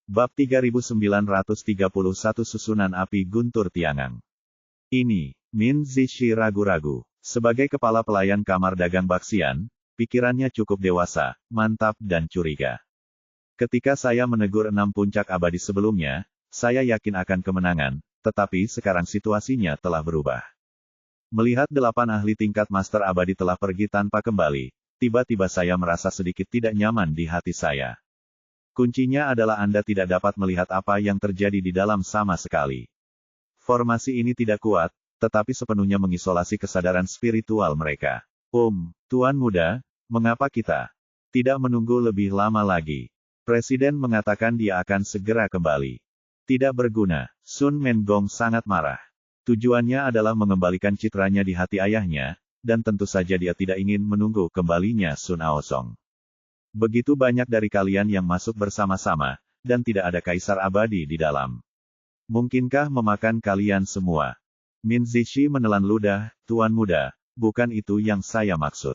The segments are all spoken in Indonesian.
Bab 3931 Susunan Api Guntur Tiangang. Ini, Min Zishi ragu-ragu. Sebagai kepala pelayan kamar dagang Baxian, pikirannya cukup dewasa, mantap dan curiga. Ketika saya menegur 6 puncak abadi sebelumnya, saya yakin akan kemenangan, tetapi sekarang situasinya telah berubah. Melihat 8 ahli tingkat master abadi telah pergi tanpa kembali, tiba-tiba saya merasa sedikit tidak nyaman di hati saya. Kuncinya adalah Anda tidak dapat melihat apa yang terjadi di dalam sama sekali. Formasi ini tidak kuat, tetapi sepenuhnya mengisolasi kesadaran spiritual mereka. Tuan Muda, mengapa kita tidak menunggu lebih lama lagi? Presiden mengatakan dia akan segera kembali. Tidak berguna, Sun Mengong sangat marah. Tujuannya adalah mengembalikan citranya di hati ayahnya, dan tentu saja dia tidak ingin menunggu kembalinya Sun Aosong. Begitu banyak dari kalian yang masuk bersama-sama, dan tidak ada kaisar abadi di dalam. Mungkinkah memakan kalian semua? Min Zishi menelan ludah, Tuan Muda, bukan itu yang saya maksud.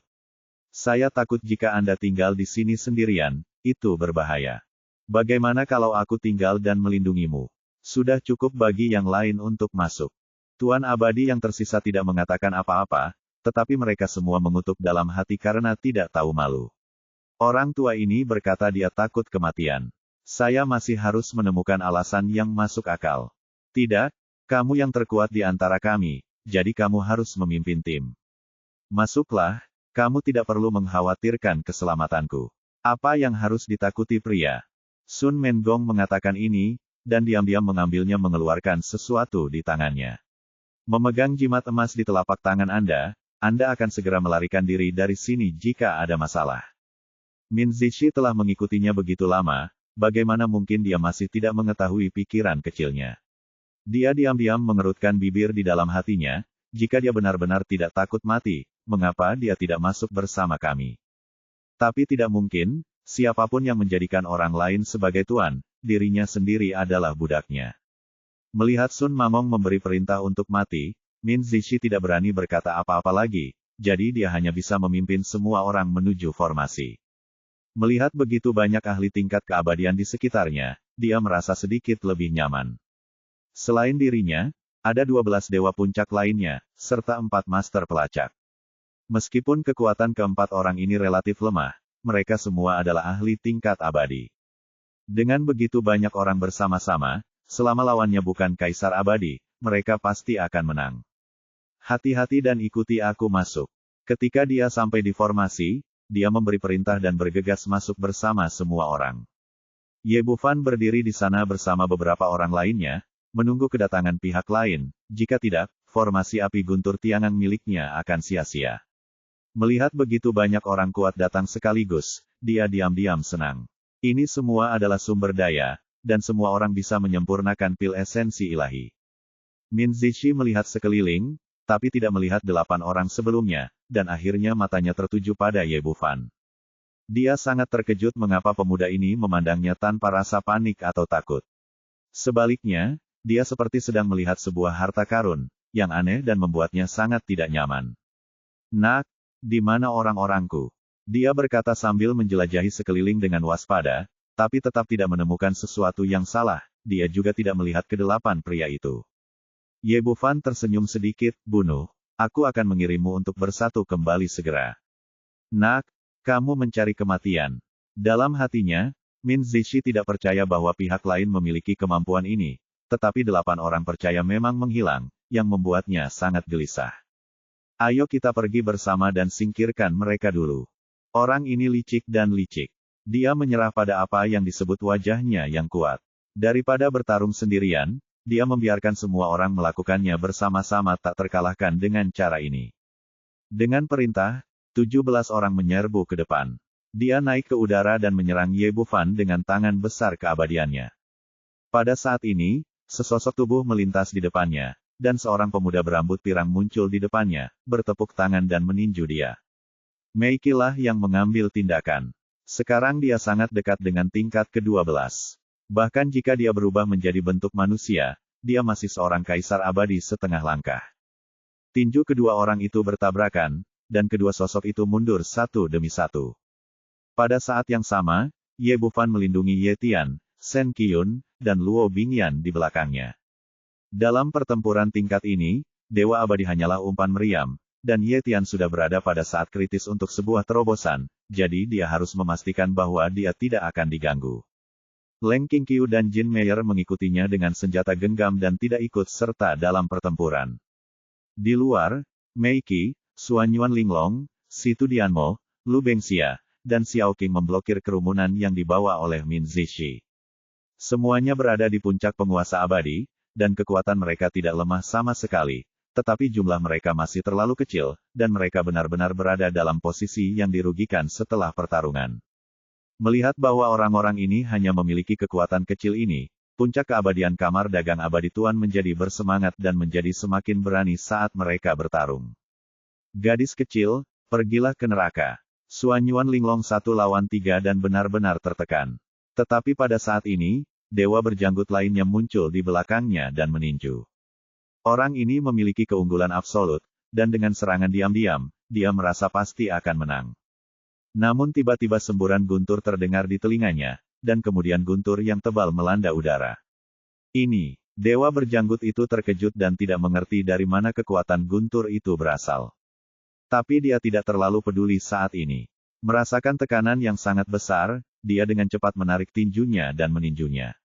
Saya takut jika Anda tinggal di sini sendirian, itu berbahaya. Bagaimana kalau aku tinggal dan melindungimu? Sudah cukup bagi yang lain untuk masuk. Tuan abadi yang tersisa tidak mengatakan apa-apa, tetapi mereka semua mengutuk dalam hati karena tidak tahu malu. Orang tua ini berkata dia takut kematian. Saya masih harus menemukan alasan yang masuk akal. Tidak, kamu yang terkuat di antara kami, jadi kamu harus memimpin tim. Masuklah, kamu tidak perlu mengkhawatirkan keselamatanku. Apa yang harus ditakuti pria? Sun Mengong mengatakan ini, dan diam-diam mengambilnya mengeluarkan sesuatu di tangannya. Memegang jimat emas di telapak tangan Anda akan segera melarikan diri dari sini jika ada masalah. Min Zishi telah mengikutinya begitu lama, bagaimana mungkin dia masih tidak mengetahui pikiran kecilnya. Dia diam-diam mengerutkan bibir di dalam hatinya, jika dia benar-benar tidak takut mati, mengapa dia tidak masuk bersama kami? Tapi tidak mungkin, siapapun yang menjadikan orang lain sebagai tuan, dirinya sendiri adalah budaknya. Melihat Sun Mamong memberi perintah untuk mati, Min Zishi tidak berani berkata apa-apa lagi, jadi dia hanya bisa memimpin semua orang menuju formasi. Melihat begitu banyak ahli tingkat keabadian di sekitarnya, dia merasa sedikit lebih nyaman. Selain dirinya, ada 12 dewa puncak lainnya, serta 4 master pelacak. Meskipun kekuatan keempat orang ini relatif lemah, mereka semua adalah ahli tingkat abadi. Dengan begitu banyak orang bersama-sama, selama lawannya bukan kaisar abadi, mereka pasti akan menang. Hati-hati dan ikuti aku masuk. Ketika dia sampai di formasi, dia memberi perintah dan bergegas masuk bersama semua orang. Ye Bufan berdiri di sana bersama beberapa orang lainnya, menunggu kedatangan pihak lain, jika tidak, formasi api guntur tiangang miliknya akan sia-sia. Melihat begitu banyak orang kuat datang sekaligus, dia diam-diam senang. Ini semua adalah sumber daya, dan semua orang bisa menyempurnakan pil esensi ilahi. Min Zishi melihat sekeliling, tapi tidak melihat 8 orang sebelumnya, dan akhirnya matanya tertuju pada Ye Bufan. Dia sangat terkejut mengapa pemuda ini memandangnya tanpa rasa panik atau takut. Sebaliknya, dia seperti sedang melihat sebuah harta karun, yang aneh dan membuatnya sangat tidak nyaman. Nak, di mana orang-orangku? Dia berkata sambil menjelajahi sekeliling dengan waspada, tapi tetap tidak menemukan sesuatu yang salah, dia juga tidak melihat ke-8 pria itu. Ye Bufan tersenyum sedikit, bunuh, aku akan mengirimmu untuk bersatu kembali segera. Nak, kamu mencari kematian. Dalam hatinya, Min Zishi tidak percaya bahwa pihak lain memiliki kemampuan ini, tetapi 8 orang percaya memang menghilang, yang membuatnya sangat gelisah. Ayo kita pergi bersama dan singkirkan mereka dulu. Orang ini licik dan licik. Dia menyerah pada apa yang disebut wajahnya yang kuat. Daripada bertarung sendirian, dia membiarkan semua orang melakukannya bersama-sama tak terkalahkan dengan cara ini. Dengan perintah, 17 orang menyerbu ke depan. Dia naik ke udara dan menyerang Ye Bufan dengan tangan besar keabadiannya. Pada saat ini, sesosok tubuh melintas di depannya, dan seorang pemuda berambut pirang muncul di depannya, bertepuk tangan dan meninju dia. Meikilah yang mengambil tindakan. Sekarang dia sangat dekat dengan tingkat ke-12. Bahkan jika dia berubah menjadi bentuk manusia, dia masih seorang kaisar abadi setengah langkah. Tinju kedua orang itu bertabrakan, dan kedua sosok itu mundur satu demi satu. Pada saat yang sama, Ye Bufan melindungi Ye Tian, Shen Qiun, dan Luo Bingyan di belakangnya. Dalam pertempuran tingkat ini, Dewa Abadi hanyalah umpan meriam, dan Ye Tian sudah berada pada saat kritis untuk sebuah terobosan, jadi dia harus memastikan bahwa dia tidak akan diganggu. Leng Qingqiu dan Jin Meier mengikutinya dengan senjata genggam dan tidak ikut serta dalam pertempuran. Di luar, Mei Qi, Xuanyuan Linglong, Situ Dianmo, Lu Bengxia, dan Xiao Qing memblokir kerumunan yang dibawa oleh Min Zishi. Semuanya berada di puncak penguasa abadi, dan kekuatan mereka tidak lemah sama sekali, tetapi jumlah mereka masih terlalu kecil, dan mereka benar-benar berada dalam posisi yang dirugikan setelah pertarungan. Melihat bahwa orang-orang ini hanya memiliki kekuatan kecil ini, puncak keabadian kamar dagang abadi Tuan menjadi bersemangat dan menjadi semakin berani saat mereka bertarung. Gadis kecil, pergilah ke neraka. Xuanyuan Linglong 1 lawan 3 dan benar-benar tertekan. Tetapi pada saat ini, dewa berjanggut lainnya muncul di belakangnya dan meninju. Orang ini memiliki keunggulan absolut, dan dengan serangan diam-diam, dia merasa pasti akan menang. Namun tiba-tiba semburan guntur terdengar di telinganya, dan kemudian guntur yang tebal melanda udara. Ini, dewa berjanggut itu terkejut dan tidak mengerti dari mana kekuatan guntur itu berasal. Tapi dia tidak terlalu peduli saat ini. Merasakan tekanan yang sangat besar, dia dengan cepat menarik tinjunya dan meninjunya.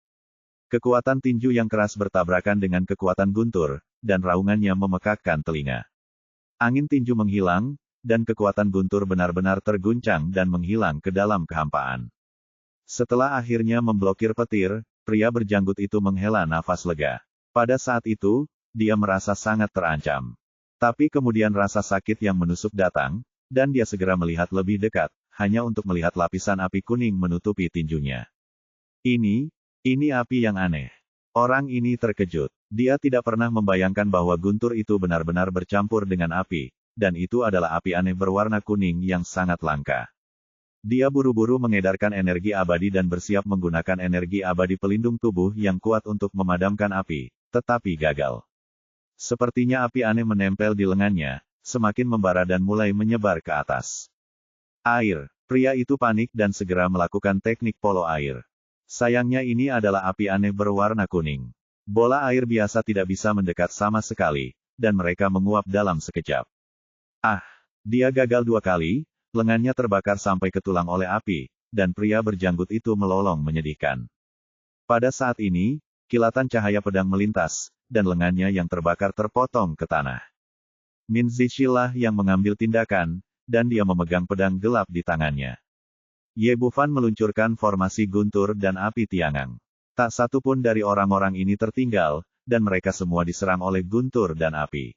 Kekuatan tinju yang keras bertabrakan dengan kekuatan guntur, dan raungannya memekakkan telinga. Angin tinju menghilang, dan kekuatan guntur benar-benar terguncang dan menghilang ke dalam kehampaan. Setelah akhirnya memblokir petir, pria berjanggut itu menghela nafas lega. Pada saat itu, dia merasa sangat terancam. Tapi kemudian rasa sakit yang menusuk datang, dan dia segera melihat lebih dekat, hanya untuk melihat lapisan api kuning menutupi tinjunya. Ini api yang aneh. Orang ini terkejut. Dia tidak pernah membayangkan bahwa guntur itu benar-benar bercampur dengan api, dan itu adalah api aneh berwarna kuning yang sangat langka. Dia buru-buru mengedarkan energi abadi dan bersiap menggunakan energi abadi pelindung tubuh yang kuat untuk memadamkan api, tetapi gagal. Sepertinya api aneh menempel di lengannya, semakin membara dan mulai menyebar ke atas. Air. Pria itu panik dan segera melakukan teknik polo air. Sayangnya ini adalah api aneh berwarna kuning. Bola air biasa tidak bisa mendekat sama sekali, dan mereka menguap dalam sekejap. Dia gagal 2 kali, lengannya terbakar sampai ke tulang oleh api, dan pria berjanggut itu melolong menyedihkan. Pada saat ini, kilatan cahaya pedang melintas, dan lengannya yang terbakar terpotong ke tanah. Min Zishi lah yang mengambil tindakan, dan dia memegang pedang gelap di tangannya. Ye Bufan meluncurkan formasi guntur dan api tiangang. Tak satu pun dari orang-orang ini tertinggal, dan mereka semua diserang oleh guntur dan api.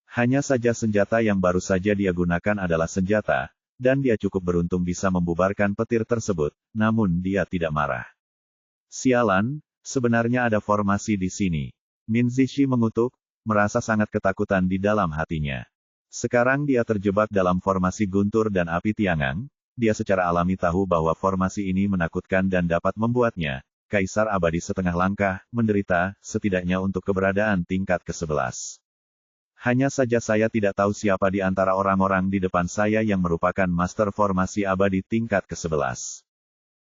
Hanya saja senjata yang baru saja dia gunakan adalah senjata, dan dia cukup beruntung bisa membubarkan petir tersebut, namun dia tidak marah. Sialan, sebenarnya ada formasi di sini. Min Zishi mengutuk, merasa sangat ketakutan di dalam hatinya. Sekarang dia terjebak dalam formasi guntur dan api tiangang. Dia secara alami tahu bahwa formasi ini menakutkan dan dapat membuatnya, Kaisar Abadi setengah langkah, menderita, setidaknya untuk keberadaan tingkat ke-11. Hanya saja saya tidak tahu siapa di antara orang-orang di depan saya yang merupakan master formasi abadi tingkat ke-11.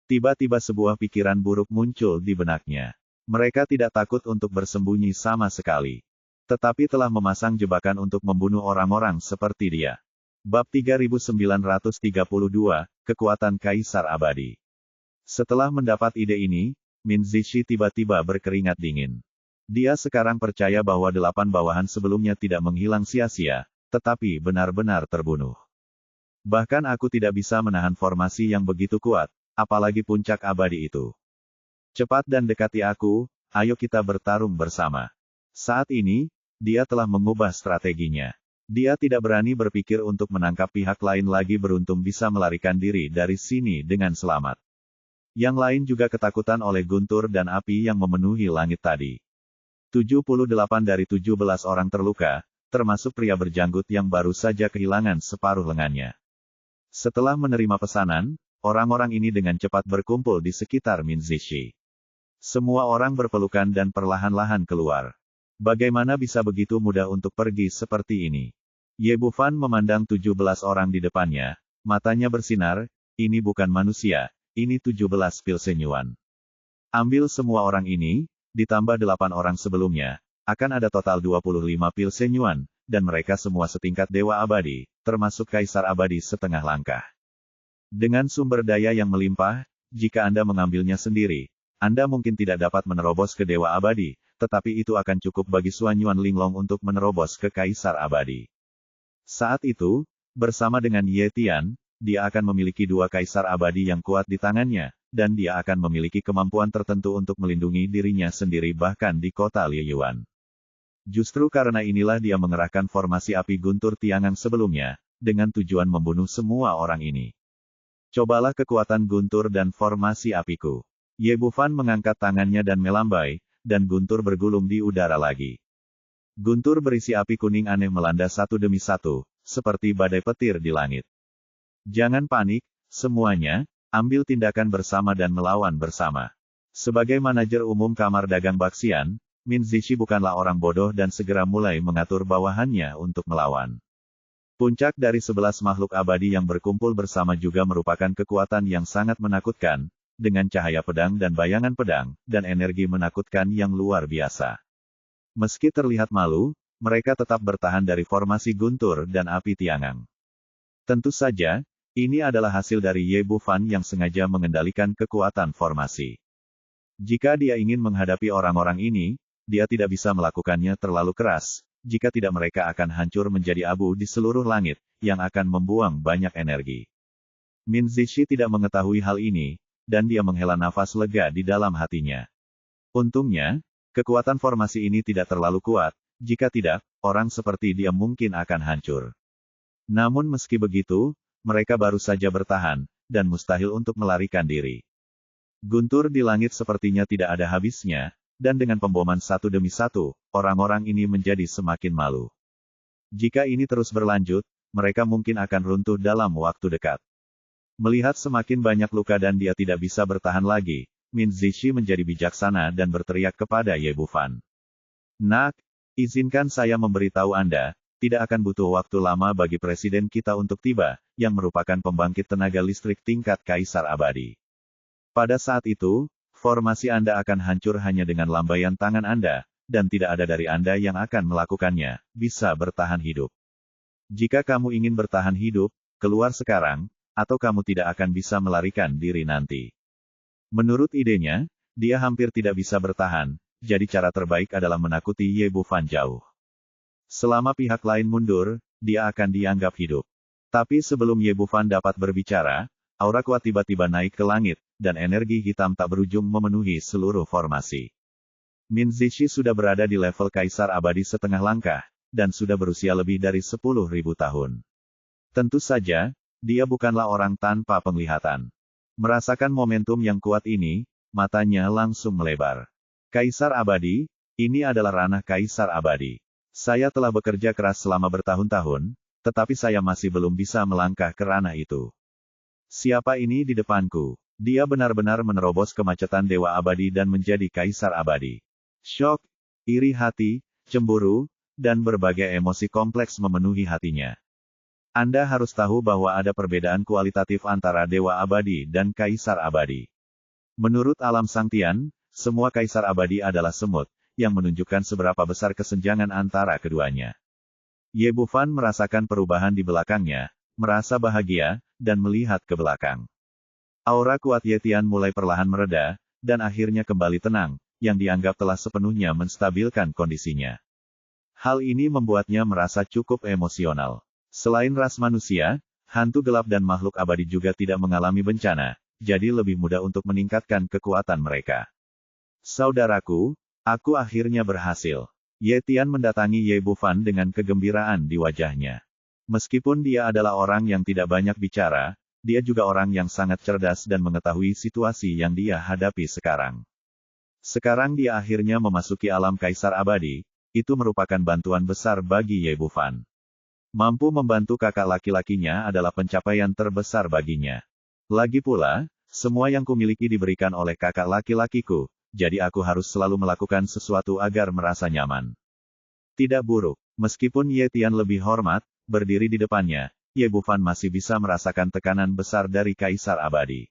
Tiba-tiba sebuah pikiran buruk muncul di benaknya. Mereka tidak takut untuk bersembunyi sama sekali. Tetapi telah memasang jebakan untuk membunuh orang-orang seperti dia. Bab 3932, Kekuatan Kaisar Abadi. Setelah mendapat ide ini, Min Zishi tiba-tiba berkeringat dingin. Dia sekarang percaya bahwa 8 bawahan sebelumnya tidak menghilang sia-sia, tetapi benar-benar terbunuh. Bahkan aku tidak bisa menahan formasi yang begitu kuat, apalagi puncak abadi itu. Cepat dan dekati aku, ayo kita bertarung bersama. Saat ini, dia telah mengubah strateginya. Dia tidak berani berpikir untuk menangkap pihak lain lagi, beruntung bisa melarikan diri dari sini dengan selamat. Yang lain juga ketakutan oleh guntur dan api yang memenuhi langit tadi. 78 dari 17 orang terluka, termasuk pria berjanggut yang baru saja kehilangan separuh lengannya. Setelah menerima pesanan, orang-orang ini dengan cepat berkumpul di sekitar Min Zishi. Semua orang berpelukan dan perlahan-lahan keluar. Bagaimana bisa begitu mudah untuk pergi seperti ini? Ye Bufan memandang 17 orang di depannya, matanya bersinar, ini bukan manusia, ini 17 Pilsenyuan. Ambil semua orang ini, ditambah 8 orang sebelumnya, akan ada total 25 pil Shenyuan, dan mereka semua setingkat Dewa Abadi, termasuk Kaisar Abadi setengah langkah. Dengan sumber daya yang melimpah, jika Anda mengambilnya sendiri, Anda mungkin tidak dapat menerobos ke Dewa Abadi, tetapi itu akan cukup bagi Xuanyuan Linglong untuk menerobos ke Kaisar Abadi. Saat itu, bersama dengan Ye Tian, dia akan memiliki 2 Kaisar Abadi yang kuat di tangannya, dan dia akan memiliki kemampuan tertentu untuk melindungi dirinya sendiri bahkan di kota Liyuan. Justru karena inilah dia mengerahkan formasi api guntur Tiangang sebelumnya, dengan tujuan membunuh semua orang ini. Cobalah kekuatan guntur dan formasi apiku. Ye Bufan mengangkat tangannya dan melambai, dan guntur bergulung di udara lagi. Guntur berisi api kuning aneh melanda satu demi satu, seperti badai petir di langit. Jangan panik, semuanya, ambil tindakan bersama dan melawan bersama. Sebagai manajer umum Kamar Dagang Baxian, Min Zishi bukanlah orang bodoh dan segera mulai mengatur bawahannya untuk melawan. Puncak dari 11 makhluk abadi yang berkumpul bersama juga merupakan kekuatan yang sangat menakutkan, dengan cahaya pedang dan bayangan pedang, dan energi menakutkan yang luar biasa. Meski terlihat malu, mereka tetap bertahan dari formasi guntur dan api Tiangang. Tentu saja, ini adalah hasil dari Ye Bufan yang sengaja mengendalikan kekuatan formasi. Jika dia ingin menghadapi orang-orang ini, dia tidak bisa melakukannya terlalu keras, jika tidak mereka akan hancur menjadi abu di seluruh langit, yang akan membuang banyak energi. Min Zishi tidak mengetahui hal ini, dan dia menghela nafas lega di dalam hatinya. Untungnya, kekuatan formasi ini tidak terlalu kuat, jika tidak, orang seperti dia mungkin akan hancur. Namun meski begitu, mereka baru saja bertahan, dan mustahil untuk melarikan diri. Guntur di langit sepertinya tidak ada habisnya, dan dengan pemboman satu demi satu, orang-orang ini menjadi semakin malu. Jika ini terus berlanjut, mereka mungkin akan runtuh dalam waktu dekat. Melihat semakin banyak luka dan dia tidak bisa bertahan lagi, Min Zishi menjadi bijaksana dan berteriak kepada Ye Bufan. Nak, izinkan saya memberitahu Anda, tidak akan butuh waktu lama bagi presiden kita untuk tiba, yang merupakan pembangkit tenaga listrik tingkat Kaisar Abadi. Pada saat itu, formasi Anda akan hancur hanya dengan lambaian tangan Anda, dan tidak ada dari Anda yang akan melakukannya, bisa bertahan hidup. Jika kamu ingin bertahan hidup, keluar sekarang, atau kamu tidak akan bisa melarikan diri nanti. Menurut idenya, dia hampir tidak bisa bertahan, jadi cara terbaik adalah menakuti Ye Bufan jauh. Selama pihak lain mundur, dia akan dianggap hidup. Tapi sebelum Ye Bufan dapat berbicara, aura kuat tiba-tiba naik ke langit, dan energi hitam tak berujung memenuhi seluruh formasi. Min Zishi sudah berada di level Kaisar Abadi setengah langkah, dan sudah berusia lebih dari 10.000 tahun. Tentu saja, dia bukanlah orang tanpa penglihatan. Merasakan momentum yang kuat ini, matanya langsung melebar. Kaisar Abadi, ini adalah ranah Kaisar Abadi. Saya telah bekerja keras selama bertahun-tahun, tetapi saya masih belum bisa melangkah ke ranah itu. Siapa ini di depanku? Dia benar-benar menerobos kemacetan Dewa Abadi dan menjadi Kaisar Abadi. Syok, iri hati, cemburu, dan berbagai emosi kompleks memenuhi hatinya. Anda harus tahu bahwa ada perbedaan kualitatif antara Dewa Abadi dan Kaisar Abadi. Menurut alam Sang Tian, semua Kaisar Abadi adalah semut, yang menunjukkan seberapa besar kesenjangan antara keduanya. Ye Bufan merasakan perubahan di belakangnya, merasa bahagia, dan melihat ke belakang. Aura kuat Ye Tian mulai perlahan mereda, dan akhirnya kembali tenang, yang dianggap telah sepenuhnya menstabilkan kondisinya. Hal ini membuatnya merasa cukup emosional. Selain ras manusia, hantu gelap dan makhluk abadi juga tidak mengalami bencana, jadi lebih mudah untuk meningkatkan kekuatan mereka. Saudaraku, aku akhirnya berhasil. Ye Tian mendatangi Ye Bufan dengan kegembiraan di wajahnya. Meskipun dia adalah orang yang tidak banyak bicara, dia juga orang yang sangat cerdas dan mengetahui situasi yang dia hadapi sekarang. Sekarang dia akhirnya memasuki alam Kaisar Abadi, itu merupakan bantuan besar bagi Ye Bufan. Mampu membantu kakak laki-lakinya adalah pencapaian terbesar baginya. Lagi pula, semua yang kumiliki diberikan oleh kakak laki-lakiku, jadi aku harus selalu melakukan sesuatu agar merasa nyaman. Tidak buruk, meskipun Ye Tian lebih hormat, berdiri di depannya, Ye Bufan masih bisa merasakan tekanan besar dari Kaisar Abadi.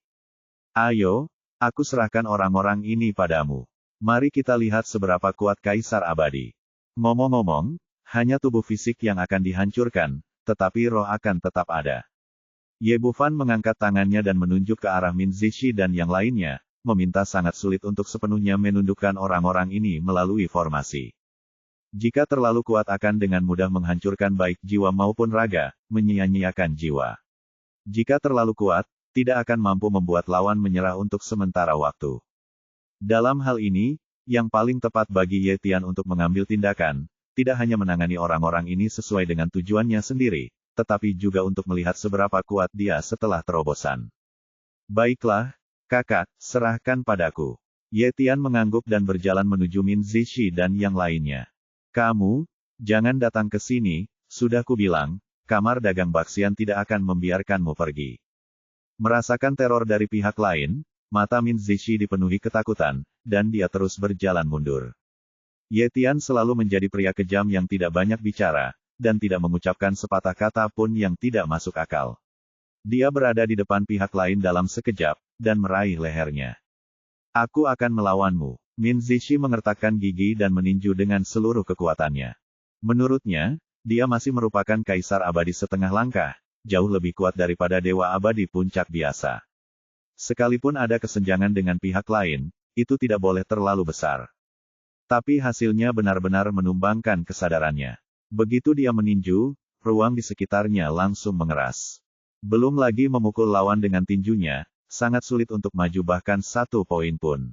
Ayo, Aku serahkan orang-orang ini padamu. Mari kita lihat seberapa kuat Kaisar Abadi. Ngomong-ngomong, hanya tubuh fisik yang akan dihancurkan, tetapi roh akan tetap ada. Ye Bufan mengangkat tangannya dan menunjuk ke arah Min Zishi dan yang lainnya, meminta sangat sulit untuk sepenuhnya menundukkan orang-orang ini melalui formasi. Jika terlalu kuat akan dengan mudah menghancurkan baik jiwa maupun raga, menyia-nyiakan jiwa. Jika terlalu kuat, tidak akan mampu membuat lawan menyerah untuk sementara waktu. Dalam hal ini, yang paling tepat bagi Ye Tian untuk mengambil tindakan, tidak hanya menangani orang-orang ini sesuai dengan tujuannya sendiri, tetapi juga untuk melihat seberapa kuat dia setelah terobosan. Baiklah, kakak, serahkan padaku. Ye Tian mengangguk dan berjalan menuju Min Zishi dan yang lainnya. Kamu, jangan datang ke sini, sudah kubilang, kamar dagang Baxian tidak akan membiarkanmu pergi. Merasakan teror dari pihak lain, mata Min Zishi dipenuhi ketakutan, dan dia terus berjalan mundur. Ye Tian selalu menjadi pria kejam yang tidak banyak bicara, dan tidak mengucapkan sepatah kata pun yang tidak masuk akal. Dia berada di depan pihak lain dalam sekejap, dan meraih lehernya. Aku akan melawanmu. Min Zishi mengertakkan gigi dan meninju dengan seluruh kekuatannya. Menurutnya, dia masih merupakan Kaisar Abadi setengah langkah, jauh lebih kuat daripada Dewa Abadi puncak biasa. Sekalipun ada kesenjangan dengan pihak lain, itu tidak boleh terlalu besar. Tapi hasilnya benar-benar menumbangkan kesadarannya. Begitu dia meninju, ruang di sekitarnya langsung mengeras. Belum lagi memukul lawan dengan tinjunya, sangat sulit untuk maju bahkan 1 poin pun.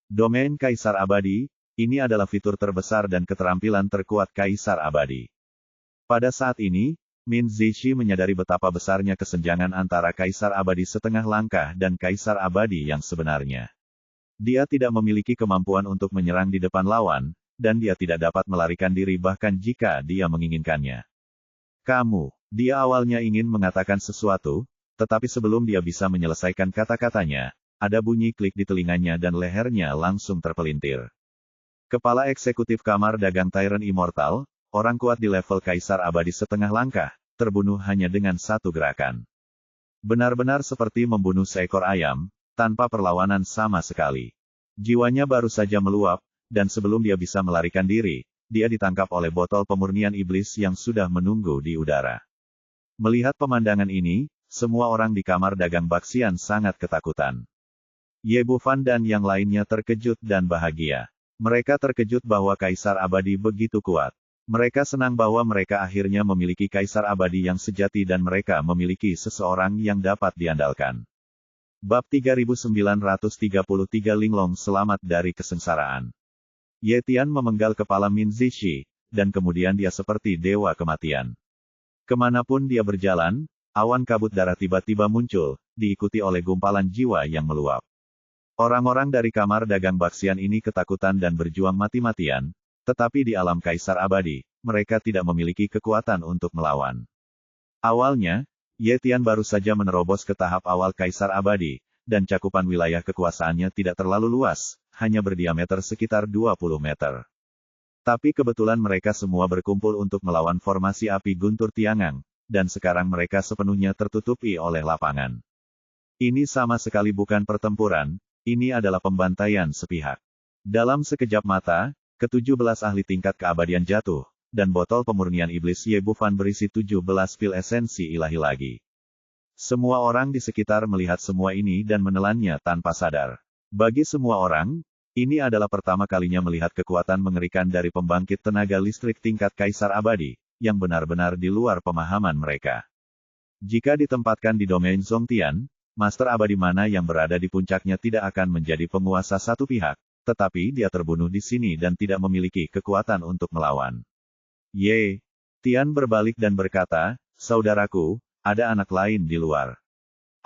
Domain Kaisar Abadi, ini adalah fitur terbesar dan keterampilan terkuat Kaisar Abadi. Pada saat ini, Min Zishi menyadari betapa besarnya kesenjangan antara Kaisar Abadi setengah langkah dan Kaisar Abadi yang sebenarnya. Dia tidak memiliki kemampuan untuk menyerang di depan lawan, dan dia tidak dapat melarikan diri bahkan jika dia menginginkannya. Kamu, dia awalnya ingin mengatakan sesuatu, tetapi sebelum dia bisa menyelesaikan kata-katanya, ada bunyi klik di telinganya dan lehernya langsung terpelintir. Kepala Eksekutif Kamar Dagang Tyrant Immortal, orang kuat di level Kaisar Abadi setengah langkah, terbunuh hanya dengan 1 gerakan. Benar-benar seperti membunuh seekor ayam, tanpa perlawanan sama sekali. Jiwanya baru saja meluap, dan sebelum dia bisa melarikan diri, dia ditangkap oleh botol pemurnian iblis yang sudah menunggu di udara. Melihat pemandangan ini, semua orang di kamar dagang Baxian sangat ketakutan. Ye Bufan dan yang lainnya terkejut dan bahagia. Mereka terkejut bahwa Kaisar Abadi begitu kuat. Mereka senang bahwa mereka akhirnya memiliki Kaisar Abadi yang sejati dan mereka memiliki seseorang yang dapat diandalkan. Bab 3933 Linglong selamat dari kesengsaraan. Ye Tian memenggal kepala Min Zishi, dan kemudian dia seperti dewa kematian. Kemanapun dia berjalan, awan kabut darah tiba-tiba muncul, diikuti oleh gumpalan jiwa yang meluap. Orang-orang dari kamar dagang Baxian ini ketakutan dan berjuang mati-matian, tetapi di alam Kaisar Abadi, mereka tidak memiliki kekuatan untuk melawan. Awalnya, Ye Tian baru saja menerobos ke tahap awal Kaisar Abadi, dan cakupan wilayah kekuasaannya tidak terlalu luas, hanya berdiameter sekitar 20 meter. Tapi kebetulan mereka semua berkumpul untuk melawan formasi api guntur Tiangang, dan sekarang mereka sepenuhnya tertutupi oleh lapangan. Ini sama sekali bukan pertempuran, ini adalah pembantaian sepihak. Dalam sekejap mata, ke-17 ahli tingkat keabadian jatuh, dan botol pemurnian iblis Ye Bufan berisi 17 pil esensi ilahi lagi. Semua orang di sekitar melihat semua ini dan menelannya tanpa sadar. Bagi semua orang, ini adalah pertama kalinya melihat kekuatan mengerikan dari pembangkit tenaga listrik tingkat Kaisar Abadi, yang benar-benar di luar pemahaman mereka. Jika ditempatkan di domain Zongtian, Master Abadi mana yang berada di puncaknya tidak akan menjadi penguasa satu pihak, tetapi dia terbunuh di sini dan tidak memiliki kekuatan untuk melawan. Ye Tian berbalik dan berkata, saudaraku, ada anak lain di luar.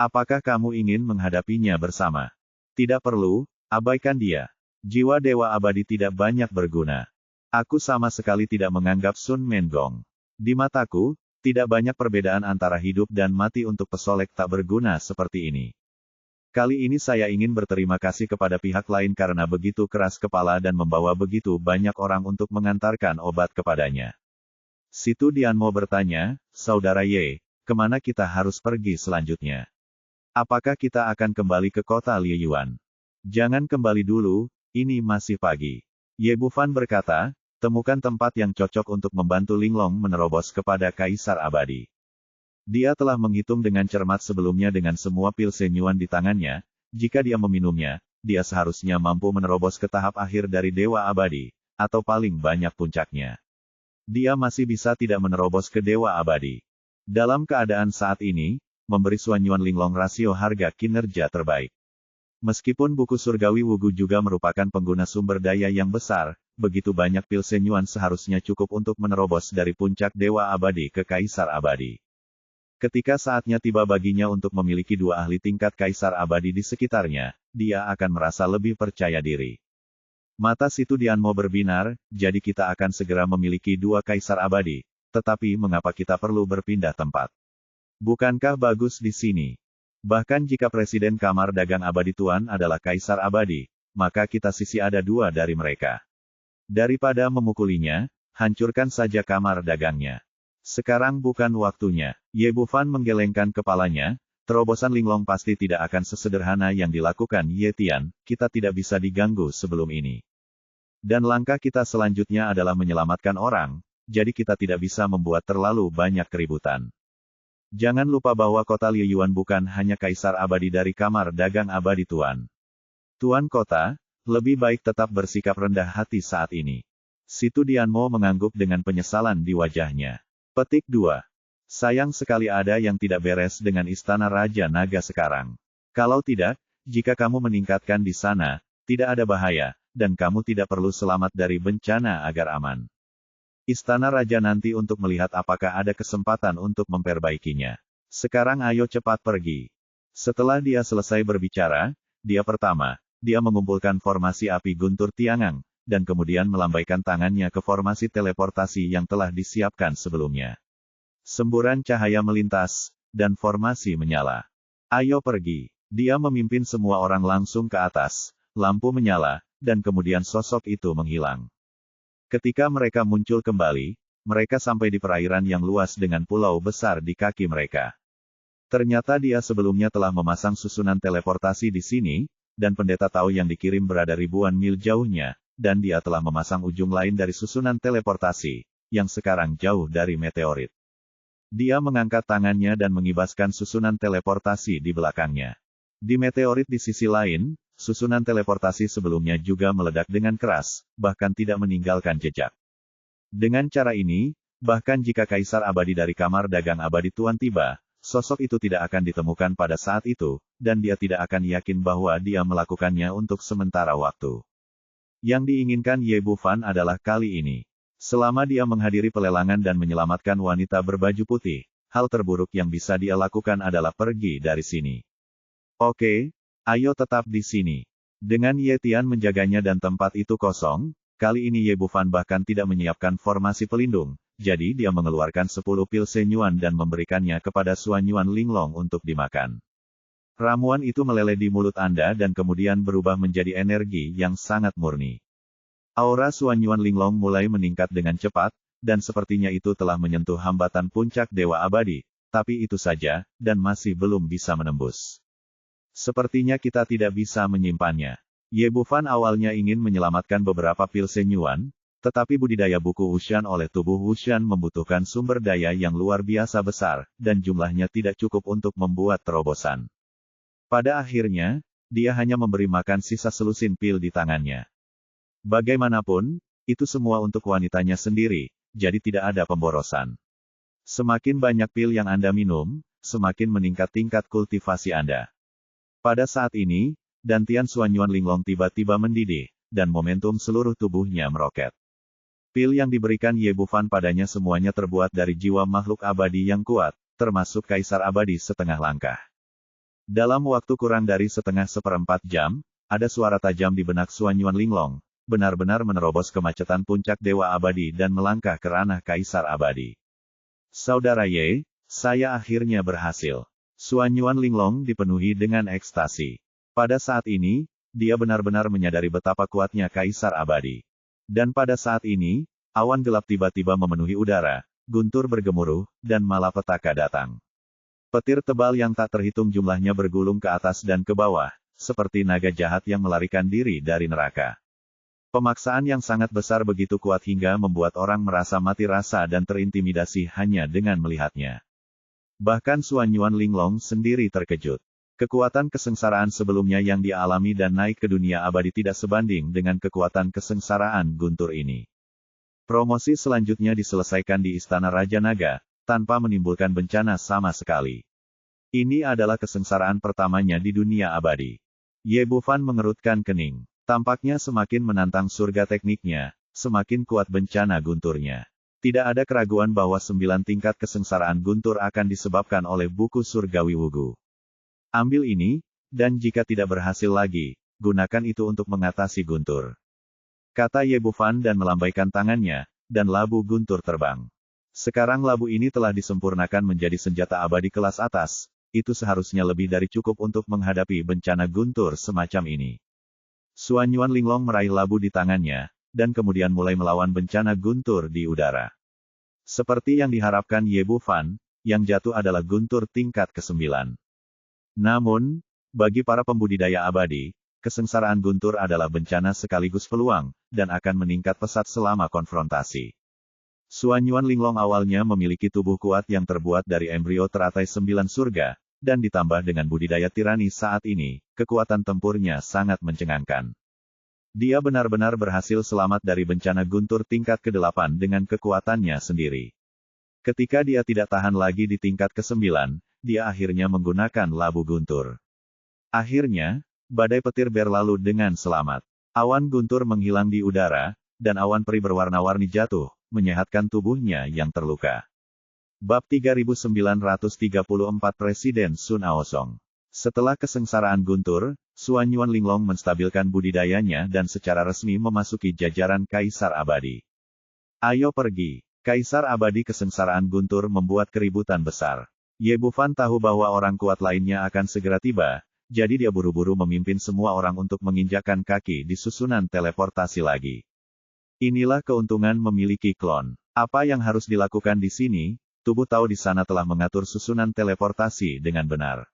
Apakah kamu ingin menghadapinya bersama? Tidak perlu, abaikan dia. Jiwa Dewa Abadi tidak banyak berguna. Aku sama sekali tidak menganggap Sun Mengong. Di mataku, tidak banyak perbedaan antara hidup dan mati untuk pesolek tak berguna seperti ini. Kali ini saya ingin berterima kasih kepada pihak lain karena begitu keras kepala dan membawa begitu banyak orang untuk mengantarkan obat kepadanya. Situ Dianmo bertanya, Saudara Ye, kemana kita harus pergi selanjutnya? Apakah kita akan kembali ke kota Liyuan? Jangan kembali dulu, ini masih pagi. Ye Bufan berkata, temukan tempat yang cocok untuk membantu Linglong menerobos kepada Kaisar Abadi. Dia telah menghitung dengan cermat sebelumnya dengan semua pil senyuan di tangannya, jika dia meminumnya, dia seharusnya mampu menerobos ke tahap akhir dari Dewa Abadi, atau paling banyak puncaknya. Dia masih bisa tidak menerobos ke Dewa Abadi. Dalam keadaan saat ini, memberi Suanyuan Linglong rasio harga kinerja terbaik. Meskipun buku surgawi Wugu juga merupakan pengguna sumber daya yang besar, begitu banyak pil senyuan seharusnya cukup untuk menerobos dari puncak Dewa Abadi ke Kaisar Abadi. Ketika saatnya tiba baginya untuk memiliki dua ahli tingkat Kaisar Abadi di sekitarnya, dia akan merasa lebih percaya diri. Mata Situ Dianmo berbinar, jadi kita akan segera memiliki dua Kaisar Abadi, tetapi mengapa kita perlu berpindah tempat? Bukankah bagus di sini? Bahkan jika Presiden Kamar Dagang Abadi Tuan adalah Kaisar Abadi, maka kita sisi ada dua dari mereka. Daripada memukulinya, hancurkan saja kamar dagangnya. Sekarang bukan waktunya. Ye Bufan menggelengkan kepalanya, terobosan Linglong pasti tidak akan sesederhana yang dilakukan Ye Tian, kita tidak bisa diganggu sebelum ini. Dan langkah kita selanjutnya adalah menyelamatkan orang, jadi kita tidak bisa membuat terlalu banyak keributan. Jangan lupa bahwa kota Liyuan bukan hanya Kaisar Abadi dari Kamar Dagang Abadi Tuan. Tuan kota, lebih baik tetap bersikap rendah hati saat ini. Situ Dianmo mengangguk dengan penyesalan di wajahnya. Petik 2. Sayang sekali ada yang tidak beres dengan Istana Raja Naga sekarang. Kalau tidak, jika kamu meningkatkan di sana, tidak ada bahaya, dan kamu tidak perlu selamat dari bencana agar aman. Istana Raja nanti untuk melihat apakah ada kesempatan untuk memperbaikinya. Sekarang ayo cepat pergi. Setelah dia selesai berbicara, dia mengumpulkan formasi api guntur Tiangang, dan kemudian melambaikan tangannya ke formasi teleportasi yang telah disiapkan sebelumnya. Semburan cahaya melintas, dan formasi menyala. Ayo pergi. Dia memimpin semua orang langsung ke atas, lampu menyala, dan kemudian sosok itu menghilang. Ketika mereka muncul kembali, mereka sampai di perairan yang luas dengan pulau besar di kaki mereka. Ternyata dia sebelumnya telah memasang susunan teleportasi di sini, dan pendeta Tao yang dikirim berada ribuan mil jauhnya, dan dia telah memasang ujung lain dari susunan teleportasi, yang sekarang jauh dari meteorit. Dia mengangkat tangannya dan mengibaskan susunan teleportasi di belakangnya. Di meteorit di sisi lain, susunan teleportasi sebelumnya juga meledak dengan keras, bahkan tidak meninggalkan jejak. Dengan cara ini, bahkan jika Kaisar Abadi dari Kamar Dagang Abadi Tuan tiba, sosok itu tidak akan ditemukan pada saat itu, dan dia tidak akan yakin bahwa dia melakukannya untuk sementara waktu. Yang diinginkan Ye Bufan adalah kali ini. Selama dia menghadiri pelelangan dan menyelamatkan wanita berbaju putih, hal terburuk yang bisa dia lakukan adalah pergi dari sini. Oke, ayo tetap di sini. Dengan Ye Tian menjaganya dan tempat itu kosong, kali ini Ye Bufan bahkan tidak menyiapkan formasi pelindung, jadi dia mengeluarkan 10 pil senyuan dan memberikannya kepada Suanyuan Linglong untuk dimakan. Ramuan itu meleleh di mulut Anda dan kemudian berubah menjadi energi yang sangat murni. Aura Suanyuan Linglong mulai meningkat dengan cepat, dan sepertinya itu telah menyentuh hambatan puncak Dewa Abadi, tapi itu saja, dan masih belum bisa menembus. Sepertinya kita tidak bisa menyimpannya. Ye Bufan awalnya ingin menyelamatkan beberapa pil senyuan, tetapi budidaya buku Wushan oleh tubuh Wushan membutuhkan sumber daya yang luar biasa besar, dan jumlahnya tidak cukup untuk membuat terobosan. Pada akhirnya, dia hanya memberi makan sisa selusin pil di tangannya. Bagaimanapun, itu semua untuk wanitanya sendiri, jadi tidak ada pemborosan. Semakin banyak pil yang Anda minum, semakin meningkat tingkat kultivasi Anda. Pada saat ini, dantian Suanyuan Linglong tiba-tiba mendidih, dan momentum seluruh tubuhnya meroket. Pil yang diberikan Ye Bufan padanya semuanya terbuat dari jiwa makhluk abadi yang kuat, termasuk Kaisar Abadi setengah langkah. Dalam waktu kurang dari seperempat jam, ada suara tajam di benak Suanyuan Linglong, benar-benar menerobos kemacetan puncak Dewa Abadi dan melangkah ke ranah Kaisar Abadi. Saudara Ye, saya akhirnya berhasil. Suanyuan Linglong dipenuhi dengan ekstasi. Pada saat ini, dia benar-benar menyadari betapa kuatnya Kaisar Abadi. Dan pada saat ini, awan gelap tiba-tiba memenuhi udara, guntur bergemuruh, dan malapetaka datang. Petir tebal yang tak terhitung jumlahnya bergulung ke atas dan ke bawah, seperti naga jahat yang melarikan diri dari neraka. Pemaksaan yang sangat besar begitu kuat hingga membuat orang merasa mati rasa dan terintimidasi hanya dengan melihatnya. Bahkan Xuan Yuan Linglong sendiri terkejut. Kekuatan kesengsaraan sebelumnya yang dia alami dan naik ke dunia abadi tidak sebanding dengan kekuatan kesengsaraan guntur ini. Promosi selanjutnya diselesaikan di Istana Raja Naga, tanpa menimbulkan bencana sama sekali. Ini adalah kesengsaraan pertamanya di dunia abadi. Ye Bufan mengerutkan kening. Tampaknya semakin menantang surga tekniknya, semakin kuat bencana gunturnya. Tidak ada keraguan bahwa 9 tingkat kesengsaraan guntur akan disebabkan oleh buku surgawi Wugu. Ambil ini, dan jika tidak berhasil lagi, gunakan itu untuk mengatasi guntur. Kata Ye Bufan dan melambaikan tangannya, dan labu guntur terbang. Sekarang labu ini telah disempurnakan menjadi senjata abadi kelas atas, itu seharusnya lebih dari cukup untuk menghadapi bencana guntur semacam ini. Xuan Yuan Linglong meraih labu di tangannya, dan kemudian mulai melawan bencana guntur di udara. Seperti yang diharapkan Ye Bufan, yang jatuh adalah guntur tingkat ke-9. Namun, bagi para pembudidaya abadi, kesengsaraan guntur adalah bencana sekaligus peluang, dan akan meningkat pesat selama konfrontasi. Xuan Yuan Linglong awalnya memiliki tubuh kuat yang terbuat dari embrio teratai 9 surga, dan ditambah dengan budidaya tirani saat ini, kekuatan tempurnya sangat mencengangkan. Dia benar-benar berhasil selamat dari bencana guntur tingkat ke-8 dengan kekuatannya sendiri. Ketika dia tidak tahan lagi di tingkat ke-9, dia akhirnya menggunakan labu guntur. Akhirnya, badai petir berlalu dengan selamat. Awan guntur menghilang di udara, dan awan peri berwarna-warni jatuh, menyehatkan tubuhnya yang terluka. Bab 3934 Presiden Sun Aosong. Setelah kesengsaraan guntur, Xuan Yuan Linglong menstabilkan budidayanya dan secara resmi memasuki jajaran Kaisar Abadi. Ayo pergi. Kaisar Abadi kesengsaraan guntur membuat keributan besar. Ye Bufan tahu bahwa orang kuat lainnya akan segera tiba, jadi dia buru-buru memimpin semua orang untuk menginjakkan kaki di susunan teleportasi lagi. Inilah keuntungan memiliki klon. Apa yang harus dilakukan di sini? Tubuh tahu di sana telah mengatur susunan teleportasi dengan benar.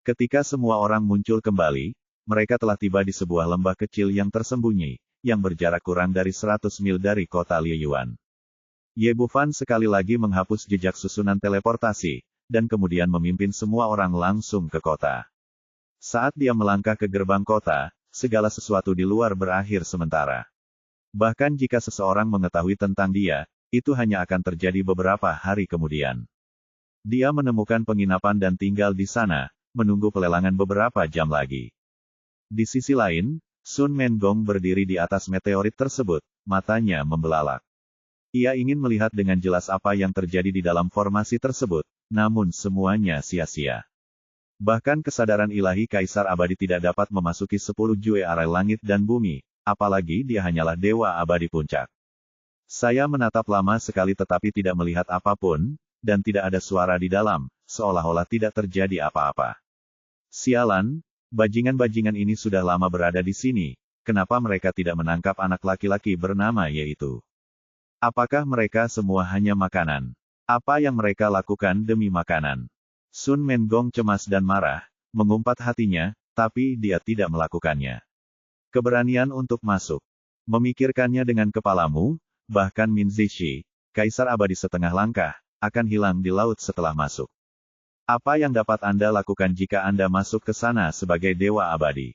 Ketika semua orang muncul kembali, mereka telah tiba di sebuah lembah kecil yang tersembunyi, yang berjarak kurang dari 100 mil dari kota Lieyuan. Ye Bufan sekali lagi menghapus jejak susunan teleportasi, dan kemudian memimpin semua orang langsung ke kota. Saat dia melangkah ke gerbang kota, segala sesuatu di luar berakhir sementara. Bahkan jika seseorang mengetahui tentang dia, itu hanya akan terjadi beberapa hari kemudian. Dia menemukan penginapan dan tinggal di sana, menunggu pelelangan beberapa jam lagi. Di sisi lain, Sun Mengong berdiri di atas meteorit tersebut, matanya membelalak. Ia ingin melihat dengan jelas apa yang terjadi di dalam formasi tersebut, namun semuanya sia-sia. Bahkan kesadaran ilahi Kaisar Abadi tidak dapat memasuki 10 jue arai langit dan bumi, apalagi dia hanyalah Dewa Abadi Puncak. Saya menatap lama sekali tetapi tidak melihat apapun, dan tidak ada suara di dalam, seolah-olah tidak terjadi apa-apa. Sialan, bajingan-bajingan ini sudah lama berada di sini, kenapa mereka tidak menangkap anak laki-laki bernama Ye itu? Apakah mereka semua hanya makanan? Apa yang mereka lakukan demi makanan? Sun Mengong cemas dan marah, mengumpat hatinya, tapi dia tidak melakukannya. Keberanian untuk masuk. Memikirkannya dengan kepalamu, bahkan Min Zishi, Kaisar Abadi setengah langkah, akan hilang di laut setelah masuk. Apa yang dapat Anda lakukan jika Anda masuk ke sana sebagai Dewa Abadi?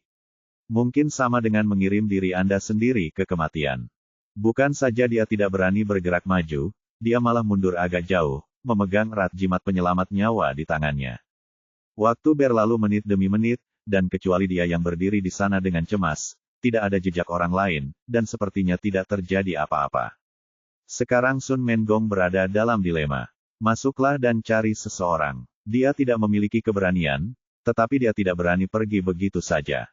Mungkin sama dengan mengirim diri Anda sendiri ke kematian. Bukan saja dia tidak berani bergerak maju, dia malah mundur agak jauh, memegang erat jimat penyelamat nyawa di tangannya. Waktu berlalu menit demi menit, dan kecuali dia yang berdiri di sana dengan cemas, tidak ada jejak orang lain, dan sepertinya tidak terjadi apa-apa. Sekarang Sun Mengong berada dalam dilema. Masuklah dan cari seseorang. Dia tidak memiliki keberanian, tetapi dia tidak berani pergi begitu saja.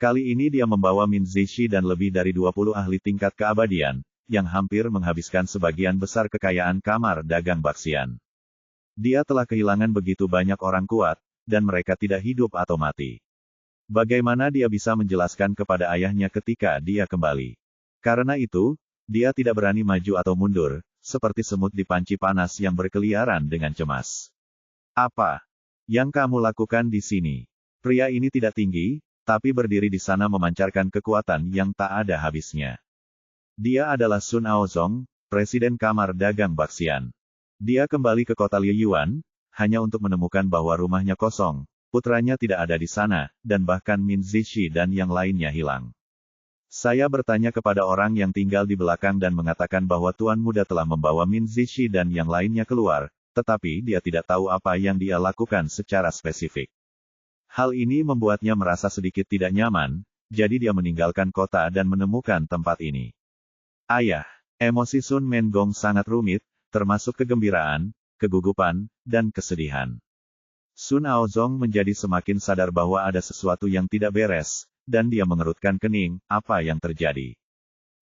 Kali ini dia membawa Min Zishi dan lebih dari 20 ahli tingkat keabadian, yang hampir menghabiskan sebagian besar kekayaan kamar dagang Baxian. Dia telah kehilangan begitu banyak orang kuat, dan mereka tidak hidup atau mati. Bagaimana dia bisa menjelaskan kepada ayahnya ketika dia kembali? Karena itu, dia tidak berani maju atau mundur, seperti semut di panci panas yang berkeliaran dengan cemas. Apa yang kamu lakukan di sini? Pria ini tidak tinggi, tapi berdiri di sana memancarkan kekuatan yang tak ada habisnya. Dia adalah Sun Aozong, Presiden Kamar Dagang Baksian. Dia kembali ke kota Liyuan, hanya untuk menemukan bahwa rumahnya kosong, putranya tidak ada di sana, dan bahkan Min Zishi dan yang lainnya hilang. Saya bertanya kepada orang yang tinggal di belakang dan mengatakan bahwa Tuan Muda telah membawa Min Zishi dan yang lainnya keluar, tetapi dia tidak tahu apa yang dia lakukan secara spesifik. Hal ini membuatnya merasa sedikit tidak nyaman, jadi dia meninggalkan kota dan menemukan tempat ini. Ayah, emosi Sun Mengong sangat rumit, termasuk kegembiraan, kegugupan, dan kesedihan. Sun Aozong menjadi semakin sadar bahwa ada sesuatu yang tidak beres, dan dia mengerutkan kening, apa yang terjadi?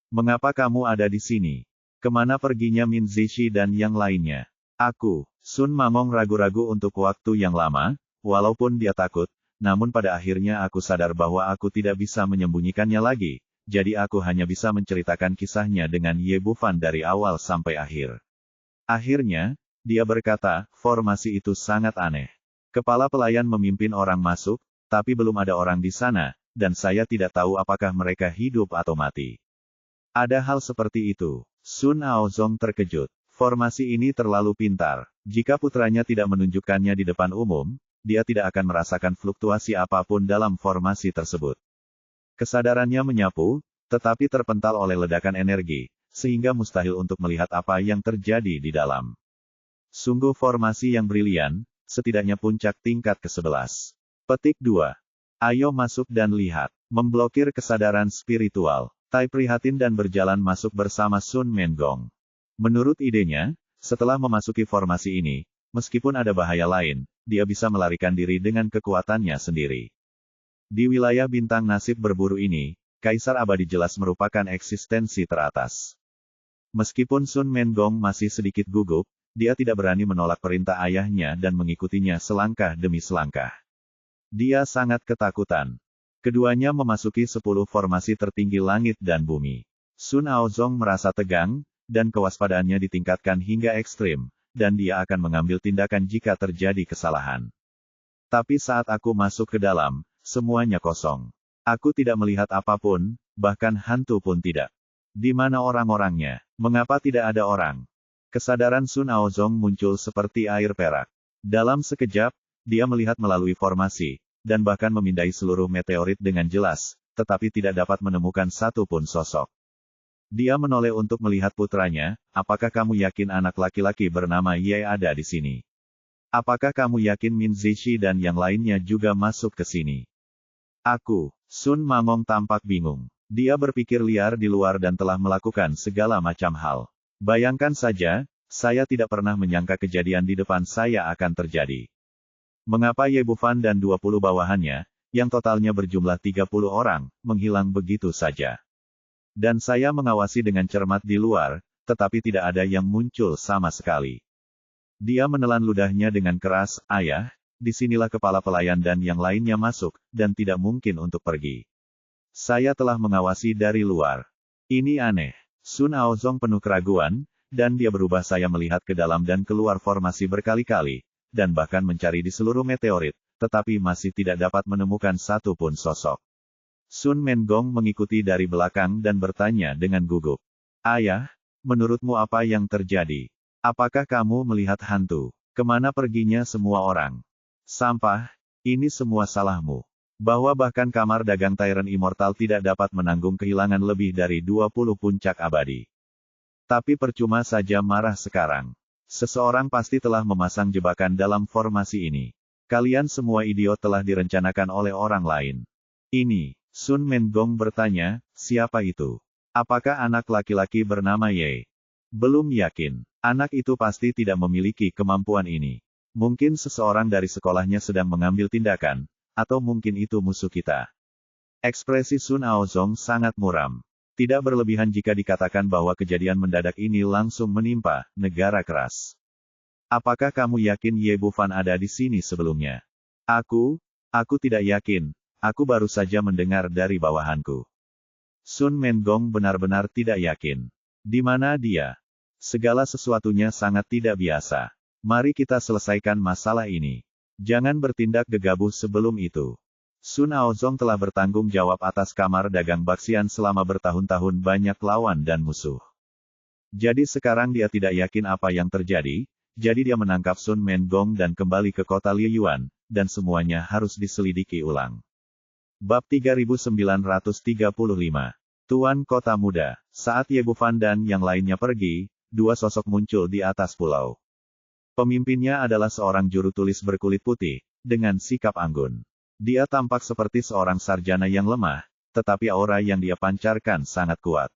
Mengapa kamu ada di sini? Kemana perginya Min Zishi dan yang lainnya? Aku, Sun Mangong ragu-ragu untuk waktu yang lama, walaupun dia takut, namun pada akhirnya aku sadar bahwa aku tidak bisa menyembunyikannya lagi, jadi aku hanya bisa menceritakan kisahnya dengan Ye Bufan dari awal sampai akhir. Akhirnya, dia berkata, formasi itu sangat aneh. Kepala pelayan memimpin orang masuk, tapi belum ada orang di sana, dan saya tidak tahu apakah mereka hidup atau mati. Ada hal seperti itu. Sun Aozong terkejut. Formasi ini terlalu pintar. Jika putranya tidak menunjukkannya di depan umum, dia tidak akan merasakan fluktuasi apapun dalam formasi tersebut. Kesadarannya menyapu, tetapi terpental oleh ledakan energi, sehingga mustahil untuk melihat apa yang terjadi di dalam. Sungguh formasi yang brilian, setidaknya puncak tingkat ke-11. Petik 2. Ayo masuk dan lihat. Memblokir kesadaran spiritual. Tai prihatin dan berjalan masuk bersama Sun Mengong. Menurut idenya, setelah memasuki formasi ini, meskipun ada bahaya lain, dia bisa melarikan diri dengan kekuatannya sendiri. Di wilayah bintang nasib berburu ini, Kaisar Abadi jelas merupakan eksistensi teratas. Meskipun Sun Mengong masih sedikit gugup, dia tidak berani menolak perintah ayahnya dan mengikutinya selangkah demi selangkah. Dia sangat ketakutan. Keduanya memasuki 10 formasi tertinggi langit dan bumi. Sun Aozong merasa tegang, dan kewaspadaannya ditingkatkan hingga ekstrim, dan dia akan mengambil tindakan jika terjadi kesalahan. Tapi saat aku masuk ke dalam, semuanya kosong. Aku tidak melihat apapun, bahkan hantu pun tidak. Di mana orang-orangnya? Mengapa tidak ada orang? Kesadaran Sun Aozong muncul seperti air perak. Dalam sekejap, dia melihat melalui formasi, dan bahkan memindai seluruh meteorit dengan jelas, tetapi tidak dapat menemukan satu pun sosok. Dia menoleh untuk melihat putranya, apakah kamu yakin anak laki-laki bernama Ye ada di sini? Apakah kamu yakin Min Zishi dan yang lainnya juga masuk ke sini? Aku, Sun Mangong tampak bingung. Dia berpikir liar di luar dan telah melakukan segala macam hal. Bayangkan saja, saya tidak pernah menyangka kejadian di depan saya akan terjadi. Mengapa Ye Bufan dan 20 bawahannya, yang totalnya berjumlah 30 orang, menghilang begitu saja? Dan saya mengawasi dengan cermat di luar, tetapi tidak ada yang muncul sama sekali. Dia menelan ludahnya dengan keras, ayah, disinilah kepala pelayan dan yang lainnya masuk, dan tidak mungkin untuk pergi. Saya telah mengawasi dari luar. Ini aneh. Sun Aozong penuh keraguan, dan dia berubah saya melihat ke dalam dan keluar formasi berkali-kali, dan bahkan mencari di seluruh meteorit, tetapi masih tidak dapat menemukan satu pun sosok. Sun Mengong mengikuti dari belakang dan bertanya dengan gugup. Ayah, menurutmu apa yang terjadi? Apakah kamu melihat hantu? Kemana perginya semua orang? Sampah, ini semua salahmu. Bahwa bahkan kamar dagang Tyrant Immortal tidak dapat menanggung kehilangan lebih dari 20 puncak abadi. Tapi percuma saja marah sekarang. Seseorang pasti telah memasang jebakan dalam formasi ini. Kalian semua idiot telah direncanakan oleh orang lain. Ini, Sun Mengong bertanya, siapa itu? Apakah anak laki-laki bernama Ye? Belum yakin. Anak itu pasti tidak memiliki kemampuan ini. Mungkin seseorang dari sekolahnya sedang mengambil tindakan, atau mungkin itu musuh kita. Ekspresi Sun Aozong sangat muram. Tidak berlebihan jika dikatakan bahwa kejadian mendadak ini langsung menimpa negara keras. Apakah kamu yakin Ye Bufan ada di sini sebelumnya? Aku tidak yakin. Aku baru saja mendengar dari bawahanku. Sun Mengong benar-benar tidak yakin. Di mana dia? Segala sesuatunya sangat tidak biasa. Mari kita selesaikan masalah ini. Jangan bertindak gegabah sebelum itu. Sun Aozong telah bertanggung jawab atas kamar dagang Baxian selama bertahun-tahun banyak lawan dan musuh. Jadi sekarang dia tidak yakin apa yang terjadi, jadi dia menangkap Sun Mengong dan kembali ke kota Liyuan, dan semuanya harus diselidiki ulang. Bab 3935. Tuan Kota Muda. Saat Ye Bufan dan yang lainnya pergi, dua sosok muncul di atas pulau. Pemimpinnya adalah seorang juru tulis berkulit putih, dengan sikap anggun. Dia tampak seperti seorang sarjana yang lemah, tetapi aura yang dia pancarkan sangat kuat.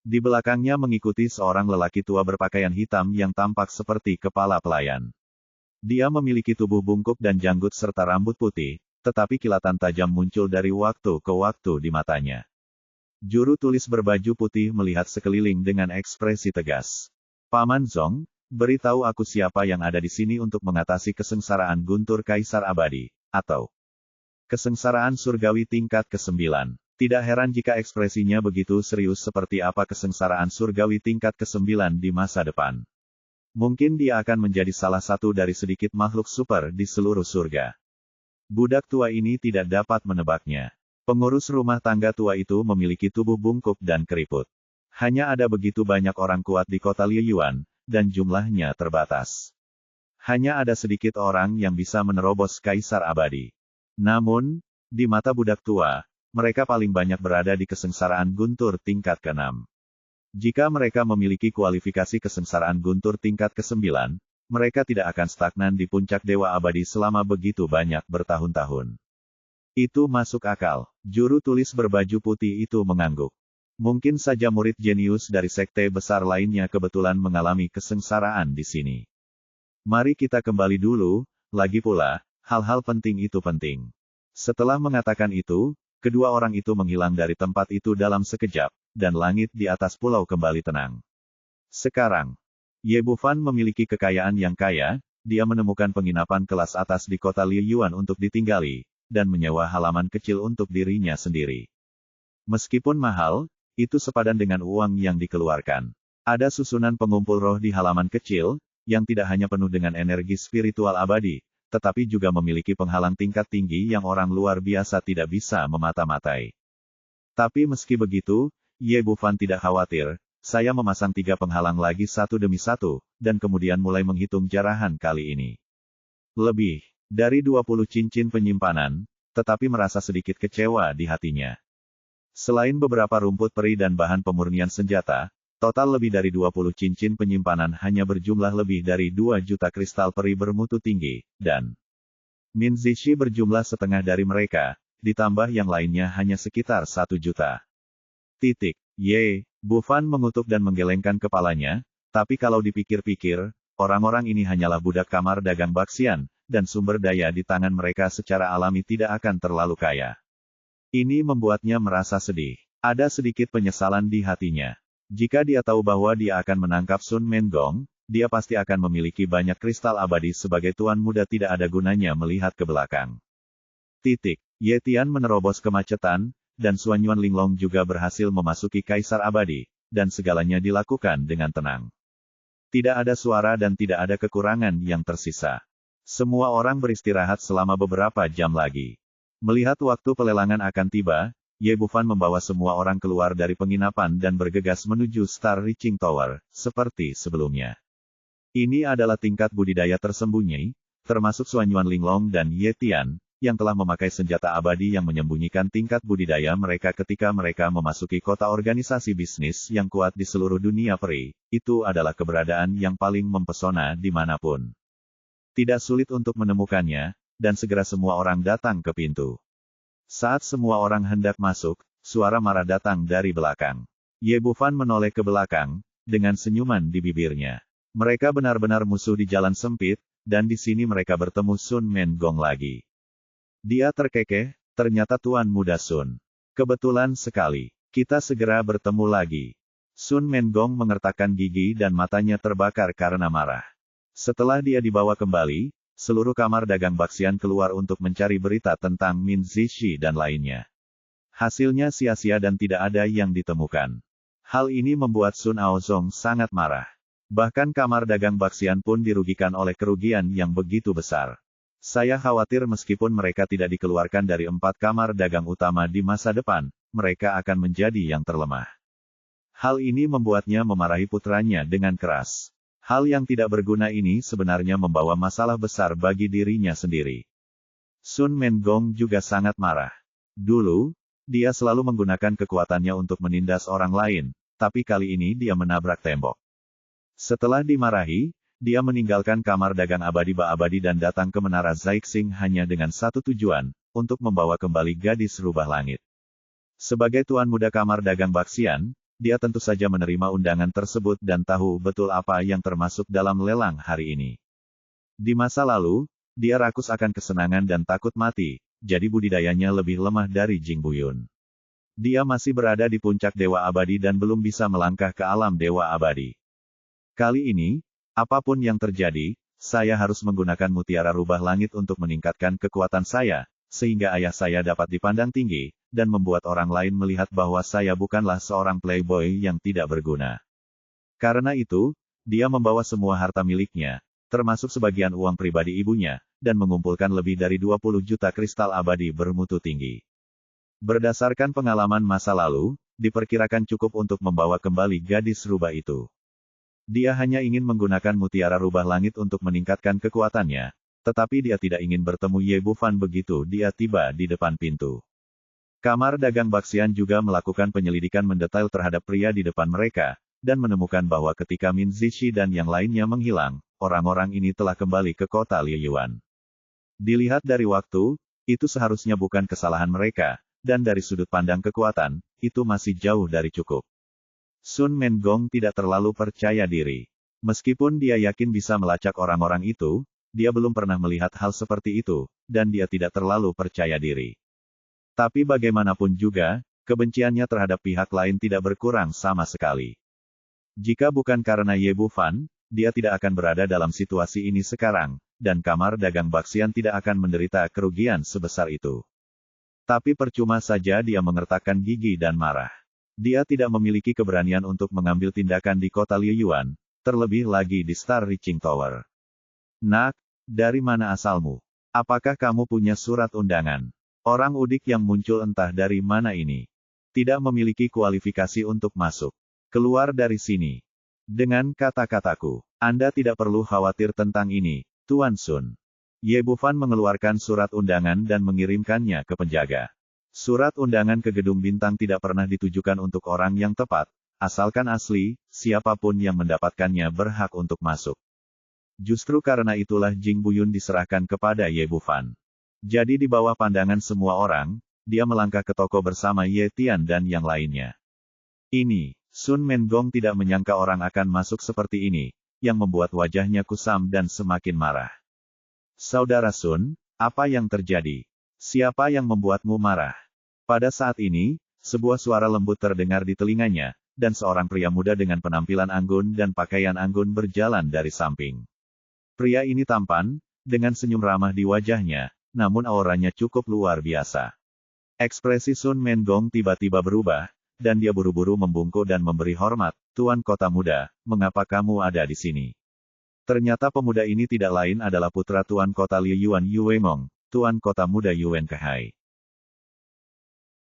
Di belakangnya mengikuti seorang lelaki tua berpakaian hitam yang tampak seperti kepala pelayan. Dia memiliki tubuh bungkuk dan janggut serta rambut putih, tetapi kilatan tajam muncul dari waktu ke waktu di matanya. Juru tulis berbaju putih melihat sekeliling dengan ekspresi tegas. Paman Zong, beritahu aku siapa yang ada di sini untuk mengatasi kesengsaraan Guntur Kaisar Abadi, atau kesengsaraan surgawi tingkat ke-9. Tidak heran jika ekspresinya begitu serius seperti apa kesengsaraan surgawi tingkat ke-9 di masa depan. Mungkin dia akan menjadi salah satu dari sedikit makhluk super di seluruh surga. Budak tua ini tidak dapat menebaknya. Pengurus rumah tangga tua itu memiliki tubuh bungkuk dan keriput. Hanya ada begitu banyak orang kuat di kota Liyuan, dan jumlahnya terbatas. Hanya ada sedikit orang yang bisa menerobos Kaisar Abadi. Namun, di mata budak tua, mereka paling banyak berada di kesengsaraan Guntur tingkat ke-6. Jika mereka memiliki kualifikasi kesengsaraan Guntur tingkat ke-9, mereka tidak akan stagnan di puncak Dewa Abadi selama begitu banyak bertahun-tahun. Itu masuk akal. Juru tulis berbaju putih itu mengangguk. Mungkin saja murid jenius dari sekte besar lainnya kebetulan mengalami kesengsaraan di sini. Mari kita kembali dulu, lagi pula, hal-hal penting itu penting. Setelah mengatakan itu, kedua orang itu menghilang dari tempat itu dalam sekejap, dan langit di atas pulau kembali tenang. Sekarang, Ye Bufan memiliki kekayaan yang kaya, dia menemukan penginapan kelas atas di kota Liyuan untuk ditinggali, dan menyewa halaman kecil untuk dirinya sendiri. Meskipun mahal, itu sepadan dengan uang yang dikeluarkan. Ada susunan pengumpul roh di halaman kecil, yang tidak hanya penuh dengan energi spiritual abadi, tetapi juga memiliki penghalang tingkat tinggi yang orang luar biasa tidak bisa memata-matai. Tapi meski begitu, Ye Bufan tidak khawatir, saya memasang 3 penghalang lagi satu demi satu, dan kemudian mulai menghitung jarahan kali ini. Lebih dari 20 cincin penyimpanan, tetapi merasa sedikit kecewa di hatinya. Selain beberapa rumput peri dan bahan pemurnian senjata, total lebih dari 20 cincin penyimpanan hanya berjumlah lebih dari 2 juta kristal peri bermutu tinggi, dan Min Zishi berjumlah setengah dari mereka, ditambah yang lainnya hanya sekitar 1 juta. Ye Bufan mengutuk dan menggelengkan kepalanya, tapi kalau dipikir-pikir, orang-orang ini hanyalah budak kamar dagang Baxian, dan sumber daya di tangan mereka secara alami tidak akan terlalu kaya. Ini membuatnya merasa sedih. Ada sedikit penyesalan di hatinya. Jika dia tahu bahwa dia akan menangkap Sun Mengong, dia pasti akan memiliki banyak kristal abadi sebagai tuan muda tidak ada gunanya melihat ke belakang. Ye Tian menerobos kemacetan, dan Suanyuan Linglong juga berhasil memasuki Kaisar Abadi, dan segalanya dilakukan dengan tenang. Tidak ada suara dan tidak ada kekurangan yang tersisa. Semua orang beristirahat selama beberapa jam lagi. Melihat waktu pelelangan akan tiba, Ye Bufan membawa semua orang keluar dari penginapan dan bergegas menuju Star Reaching Tower, seperti sebelumnya. Ini adalah tingkat budidaya tersembunyi, termasuk Suanyuan Linglong dan Ye Tian, yang telah memakai senjata abadi yang menyembunyikan tingkat budidaya mereka ketika mereka memasuki kota organisasi bisnis yang kuat di seluruh dunia peri. Itu adalah keberadaan yang paling mempesona dimanapun. Tidak sulit untuk menemukannya, dan segera semua orang datang ke pintu. Saat semua orang hendak masuk, suara marah datang dari belakang. Ye Bufan menoleh ke belakang, dengan senyuman di bibirnya. Mereka benar-benar musuh di jalan sempit, dan di sini mereka bertemu Sun Mengong lagi. Dia terkekeh, ternyata Tuan Muda Sun. Kebetulan sekali, kita segera bertemu lagi. Sun Mengong mengertakkan gigi dan matanya terbakar karena marah. Setelah dia dibawa kembali, seluruh kamar dagang Baxian keluar untuk mencari berita tentang Min Zishi dan lainnya. Hasilnya sia-sia dan tidak ada yang ditemukan. Hal ini membuat Sun Aozong sangat marah. Bahkan kamar dagang Baxian pun dirugikan oleh kerugian yang begitu besar. Saya khawatir meskipun mereka tidak dikeluarkan dari 4 kamar dagang utama di masa depan, mereka akan menjadi yang terlemah. Hal ini membuatnya memarahi putranya dengan keras. Hal yang tidak berguna ini sebenarnya membawa masalah besar bagi dirinya sendiri. Sun Mengong juga sangat marah. Dulu, dia selalu menggunakan kekuatannya untuk menindas orang lain, tapi kali ini dia menabrak tembok. Setelah dimarahi, dia meninggalkan kamar dagang abadi dan datang ke Menara Zaixing hanya dengan satu tujuan, untuk membawa kembali gadis rubah langit. Sebagai tuan muda kamar dagang Baxian, dia tentu saja menerima undangan tersebut dan tahu betul apa yang termasuk dalam lelang hari ini. Di masa lalu, dia rakus akan kesenangan dan takut mati, jadi budidayanya lebih lemah dari Jing Buyun. Dia masih berada di puncak Dewa Abadi dan belum bisa melangkah ke alam Dewa Abadi. Kali ini, apapun yang terjadi, saya harus menggunakan mutiara rubah langit untuk meningkatkan kekuatan saya, sehingga ayah saya dapat dipandang tinggi, dan membuat orang lain melihat bahwa saya bukanlah seorang playboy yang tidak berguna. Karena itu, dia membawa semua harta miliknya, termasuk sebagian uang pribadi ibunya, dan mengumpulkan lebih dari 20 juta kristal abadi bermutu tinggi. Berdasarkan pengalaman masa lalu, diperkirakan cukup untuk membawa kembali gadis rubah itu. Dia hanya ingin menggunakan mutiara rubah langit untuk meningkatkan kekuatannya, tetapi dia tidak ingin bertemu Ye Bufan begitu dia tiba di depan pintu. Kamar dagang Baxian juga melakukan penyelidikan mendetail terhadap pria di depan mereka, dan menemukan bahwa ketika Min Zishi dan yang lainnya menghilang, orang-orang ini telah kembali ke kota Liyuan. Dilihat dari waktu, itu seharusnya bukan kesalahan mereka, dan dari sudut pandang kekuatan, itu masih jauh dari cukup. Sun Mengong tidak terlalu percaya diri. Meskipun dia yakin bisa melacak orang-orang itu, dia belum pernah melihat hal seperti itu, dan dia tidak terlalu percaya diri. Tapi bagaimanapun juga, kebenciannya terhadap pihak lain tidak berkurang sama sekali. Jika bukan karena Ye Bufan, dia tidak akan berada dalam situasi ini sekarang, dan kamar dagang Baxian tidak akan menderita kerugian sebesar itu. Tapi percuma saja dia mengertakkan gigi dan marah. Dia tidak memiliki keberanian untuk mengambil tindakan di kota Liyuan, terlebih lagi di Star Reaching Tower. Nak, dari mana asalmu? Apakah kamu punya surat undangan? Orang udik yang muncul entah dari mana ini. Tidak memiliki kualifikasi untuk masuk. Keluar dari sini. Dengan kata-kataku, Anda tidak perlu khawatir tentang ini, Tuan Sun. Ye Bufan mengeluarkan surat undangan dan mengirimkannya ke penjaga. Surat undangan ke Gedung Bintang tidak pernah ditujukan untuk orang yang tepat, asalkan asli, siapapun yang mendapatkannya berhak untuk masuk. Justru karena itulah Jing Buyun diserahkan kepada Ye Bufan. Jadi di bawah pandangan semua orang, dia melangkah ke toko bersama Ye Tian dan yang lainnya. Ini, Sun Mengong tidak menyangka orang akan masuk seperti ini, yang membuat wajahnya kusam dan semakin marah. Saudara Sun, apa yang terjadi? Siapa yang membuatmu marah? Pada saat ini, sebuah suara lembut terdengar di telinganya, dan seorang pria muda dengan penampilan anggun dan pakaian anggun berjalan dari samping. Pria ini tampan, dengan senyum ramah di wajahnya, namun auranya cukup luar biasa. Ekspresi Sun Mengong tiba-tiba berubah, dan dia buru-buru membungkuk dan memberi hormat, Tuan Kota Muda, mengapa kamu ada di sini? Ternyata pemuda ini tidak lain adalah putra Tuan Kota Liyuan Yuemong, Tuan Kota Muda Yuan Kehai.